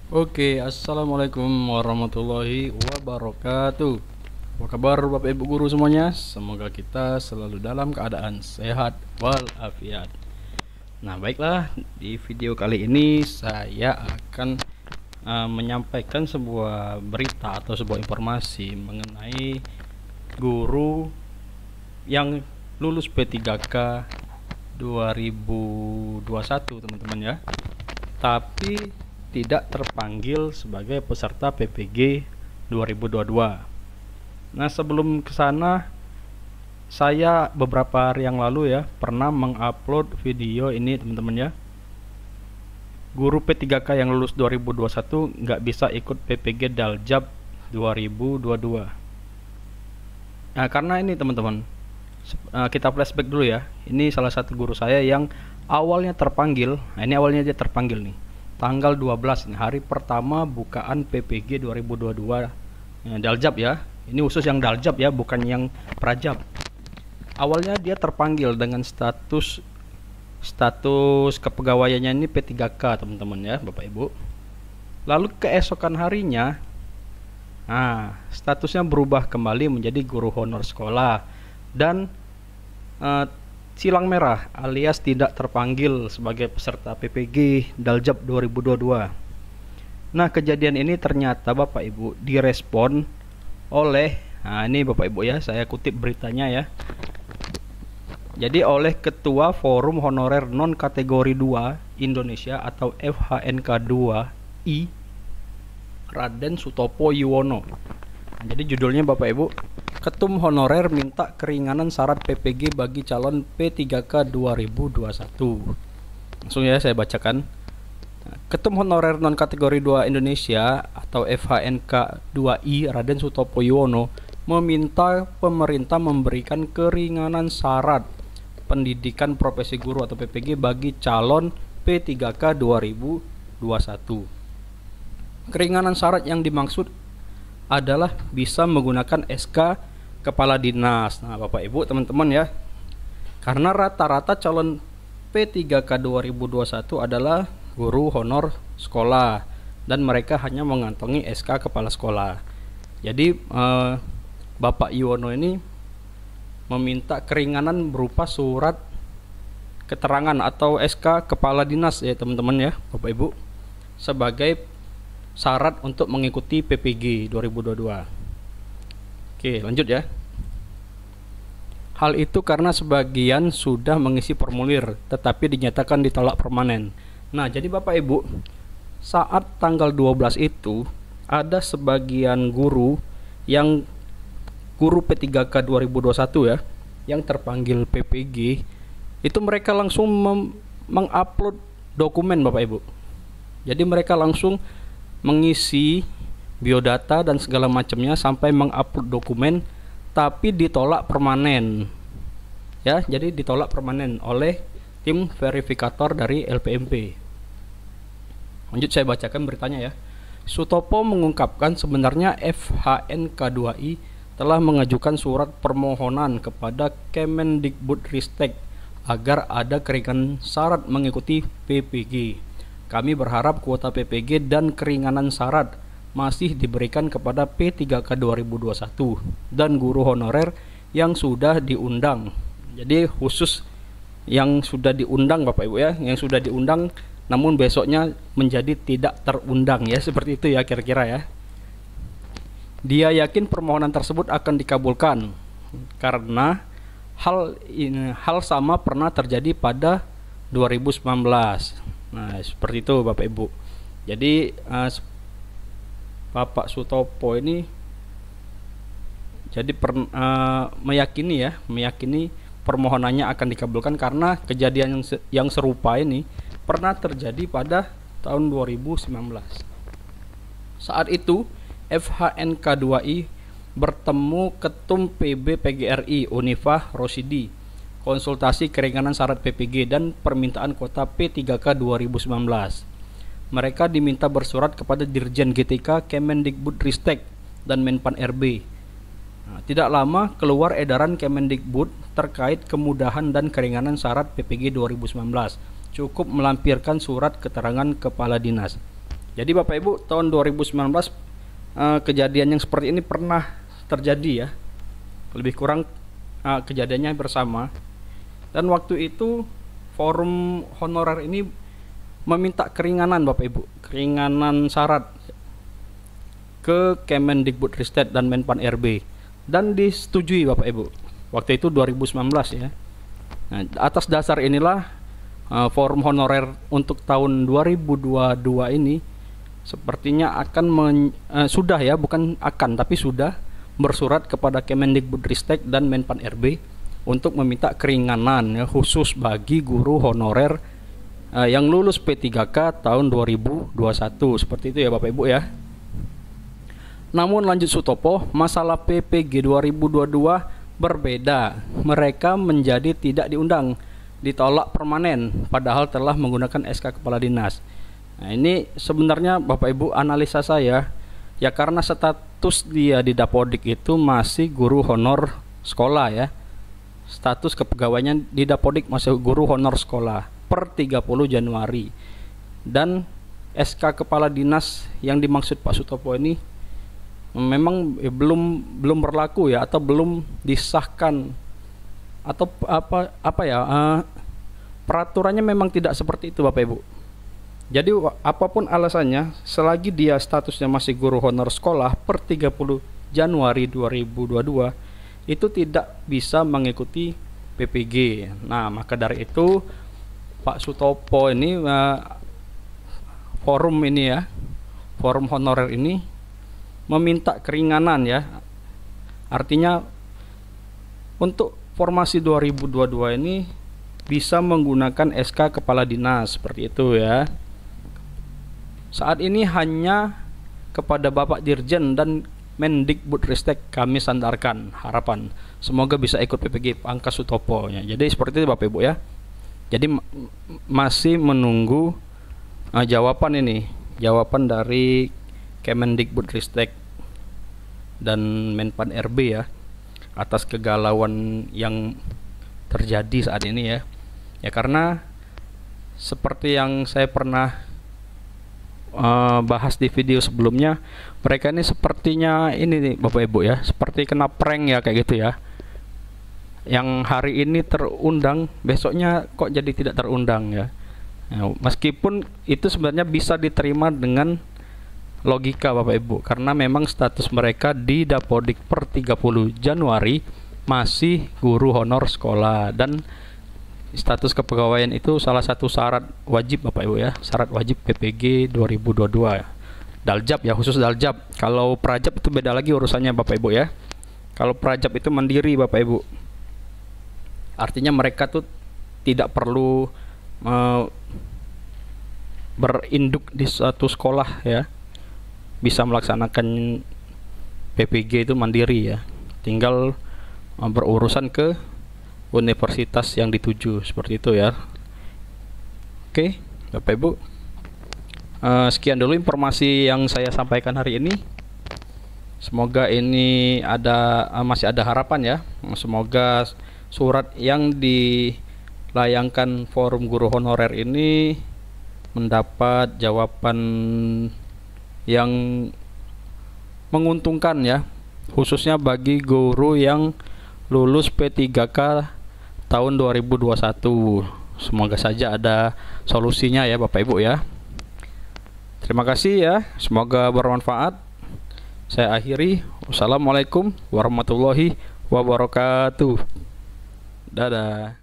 Assalamualaikum warahmatullahi wabarakatuh. Apa kabar Bapak Ibu guru semuanya? Semoga kita selalu dalam keadaan sehat walafiat. Nah, baiklah, di video kali ini saya akan menyampaikan sebuah berita atau sebuah informasi mengenai guru yang lulus P3K 2021, teman-teman ya. Tapi tidak terpanggil sebagai peserta PPG 2022. Nah, sebelum ke sana, saya beberapa hari yang lalu ya pernah mengupload video ini, teman-teman ya. Guru P3K yang lulus 2021 nggak bisa ikut PPG Daljab 2022. Nah, karena ini teman-teman, kita flashback dulu ya. Ini salah satu guru saya yang awalnya terpanggil. Nah, ini awalnya dia terpanggil nih tanggal 12 ini, hari pertama bukaan PPG 2022 Daljab ya. Ini khusus yang Daljab ya, bukan yang Prajab. Awalnya dia terpanggil dengan status kepegawaiannya ini P3K, teman-teman ya, Bapak Ibu. Lalu keesokan harinya, statusnya berubah kembali menjadi guru honor sekolah dan silang merah alias tidak terpanggil sebagai peserta PPG Daljab 2022. Nah, kejadian ini ternyata Bapak Ibu direspon oleh, ini Bapak Ibu ya, saya kutip beritanya ya. Jadi oleh Ketua Forum Honorer Non Kategori 2 Indonesia atau FHNK 2I, Raden Sutopo Yuwono. Jadi judulnya Bapak Ibu, Ketum Honorer minta keringanan syarat PPG bagi calon P3K 2021. Langsung ya saya bacakan. Ketum Honorer Non Kategori 2 Indonesia atau FHNK 2I Raden Sutopo Yuwono meminta pemerintah memberikan keringanan syarat pendidikan profesi guru atau PPG bagi calon P3K 2021. Keringanan syarat yang dimaksud adalah bisa menggunakan SK Kepala Dinas. Nah, Bapak Ibu, teman-teman ya, karena rata-rata calon P3K 2021 adalah guru honor sekolah dan mereka hanya mengantongi SK Kepala Sekolah. Jadi Bapak Yuwono ini meminta keringanan berupa surat keterangan atau SK Kepala Dinas ya, teman-teman ya, Bapak Ibu, sebagai syarat untuk mengikuti PPG 2022. Oke, lanjut ya. Hal itu karena sebagian sudah mengisi formulir tetapi dinyatakan ditolak permanen. Nah, jadi Bapak Ibu, saat tanggal 12 itu ada sebagian guru yang guru P3K 2021 ya, yang terpanggil PPG, itu mereka langsung mengupload dokumen Bapak Ibu. Jadi mereka langsung mengisi biodata dan segala macamnya sampai mengupload dokumen, tapi ditolak permanen ya. Jadi ditolak permanen oleh tim verifikator dari LPMP. Lanjut saya bacakan beritanya ya. Sutopo mengungkapkan sebenarnya FHNK2I telah mengajukan surat permohonan kepada Kemendikbudristek agar ada keringanan syarat mengikuti PPG. Kami berharap kuota PPG dan keringanan syarat masih diberikan kepada P3K 2021 dan guru honorer yang sudah diundang. Jadi khusus yang sudah diundang Bapak Ibu ya, yang sudah diundang namun besoknya menjadi tidak terundang ya, seperti itu ya kira-kira ya. Dia yakin permohonan tersebut akan dikabulkan karena hal sama pernah terjadi pada 2019. Nah, seperti itu Bapak Ibu. Jadi Bapak Sutopo ini jadi meyakini permohonannya akan dikabulkan karena kejadian yang serupa ini pernah terjadi pada tahun 2019. Saat itu FHNK2I bertemu Ketum PB PGRI Unifah Rosidi, konsultasi keringanan syarat PPG dan permintaan kuota P3K 2019. Mereka diminta bersurat kepada Dirjen GTK Kemendikbudristek dan Menpan RB. Tidak lama keluar edaran Kemendikbud terkait kemudahan dan keringanan syarat PPG 2019. Cukup melampirkan surat keterangan kepala dinas. Jadi Bapak Ibu, tahun 2019 kejadian yang seperti ini pernah terjadi ya. Lebih kurang kejadiannya bersama. Dan waktu itu forum honorer ini meminta keringanan Bapak Ibu, keringanan syarat ke Kemendikbudristek dan Menpan RB, dan disetujui Bapak Ibu. Waktu itu 2019 ya. Nah, atas dasar inilah forum honorer untuk tahun 2022 ini sepertinya akan sudah ya, bukan akan tapi sudah bersurat kepada Kemendikbudristek dan Menpan RB untuk meminta keringanan ya, khusus bagi guru honorer yang lulus P3K tahun 2021. Seperti itu ya Bapak Ibu ya. Namun lanjut Sutopo, masalah PPG 2022 berbeda. Mereka menjadi tidak diundang, ditolak permanen padahal telah menggunakan SK Kepala Dinas. Nah, ini sebenarnya Bapak Ibu analisa saya ya, karena status dia di Dapodik itu masih guru honor sekolah ya. Status kepegawaiannya di Dapodik masih guru honor sekolah per 30 Januari. Dan SK Kepala Dinas yang dimaksud Pak Sutopo ini memang belum berlaku ya, atau belum disahkan, atau apa ya, peraturannya memang tidak seperti itu Bapak Ibu. Jadi apapun alasannya, selagi dia statusnya masih guru honor sekolah per 30 Januari 2022 itu tidak bisa mengikuti PPG. Nah, maka dari itu Pak Sutopo ini forum ini ya, forum honorer ini meminta keringanan ya. Artinya untuk formasi 2022 ini bisa menggunakan SK Kepala Dinas seperti itu ya. Saat ini hanya kepada Bapak Dirjen dan Mendikbudristek kami sandarkan harapan semoga bisa ikut PPG Pangkas Sutopo ya. Jadi seperti itu Bapak Ibu ya. Jadi masih menunggu jawaban ini, jawaban dari Kemendikbudristek dan Menpan RB ya atas kegalauan yang terjadi saat ini ya. Ya karena seperti yang saya pernah bahas di video sebelumnya, mereka ini sepertinya ini nih Bapak Ibu ya, seperti kena prank ya kayak gitu ya. Yang hari ini terundang, besoknya kok jadi tidak terundang ya. Nah, meskipun itu sebenarnya bisa diterima dengan logika Bapak Ibu, karena memang status mereka di Dapodik per 30 Januari masih guru honor sekolah, dan status kepegawaian itu salah satu syarat wajib Bapak Ibu ya, syarat wajib PPG 2022 Daljab ya, khusus Daljab. Kalau Prajab itu beda lagi urusannya Bapak Ibu ya. Kalau Prajab itu mandiri Bapak Ibu, artinya mereka tuh tidak perlu berinduk di suatu sekolah ya, bisa melaksanakan PPG itu mandiri ya, tinggal berurusan ke universitas yang dituju seperti itu ya. Oke Bapak Ibu, sekian dulu informasi yang saya sampaikan hari ini. Semoga ini masih ada harapan ya. Semoga surat yang dilayangkan forum guru honorer ini mendapat jawaban yang menguntungkan ya, khususnya bagi guru yang lulus P3K tahun 2021. Semoga saja ada solusinya ya Bapak Ibu ya. Terima kasih ya, semoga bermanfaat. Saya akhiri. Wassalamualaikum warahmatullahi wabarakatuh. Dadah.